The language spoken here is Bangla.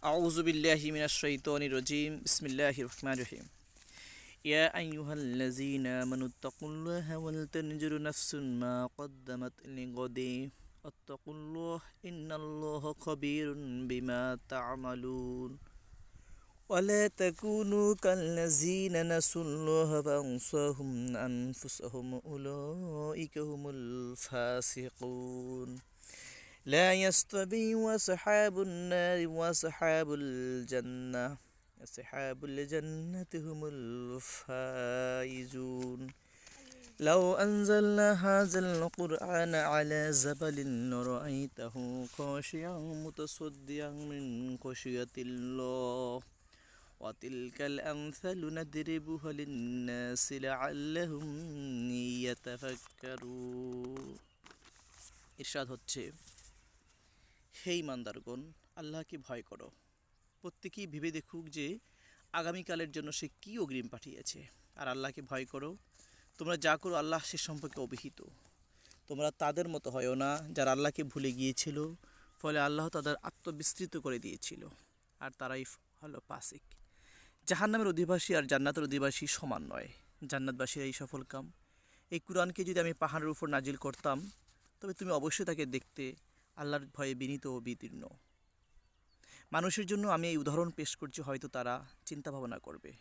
أعوذ بالله من الشيطان الرجيم بسم الله الرحمن الرحيم يا أيها الذين آمنوا اتقوا الله ولتنظر نفس ما قدمت لغد واتقوا الله إن الله خبير بما تعملون ولا تكونوا كالذين نسوا الله فأنساهم أنفسهم أولئك هم الفاسقون لا يستوي أصحاب النار وأصحاب الجنة أصحاب الجنة هم الفائزون لو أنزلنا هذا القرآن على جبل لرأيته خاشعا متصدعا من خشية الله وتلك الأمثال نضربها للناس لعلهم يتفكرون ইরশাদ হচ্ছে, হে ইমানদারগণ, আল্লাহকে ভয় করো। প্রত্যেকেই ভেবে দেখুক যে আগামীকালের জন্য সে কী অগ্রিম পাঠিয়েছে। আর আল্লাহকে ভয় করো। তোমরা যা করো আল্লাহ সে সম্পর্কে অবহিত। তোমরা তাদের মতো হয়ও না যারা আল্লাহকে ভুলে গিয়েছিল, ফলে আল্লাহ তাদের আত্মবিস্তৃত করে দিয়েছিল, আর তারাই হলো ফাসিক। জাহান্নামের অধিবাসী আর জান্নাতের অধিবাসী সমান নয়। জান্নাতবাসীর এই সফল কাম। এই কুরআনকে যদি আমি পাহাড়ের উপর নাজিল করতাম, তবে তুমি অবশ্যই তাকে দেখতে আল্লাহর ভয়ে বিনীত ও বিদীর্ণ। মানুষের জন্য আমি এই উদাহরণ পেশ করছি, হয়তো তারা চিন্তা ভাবনা করবে।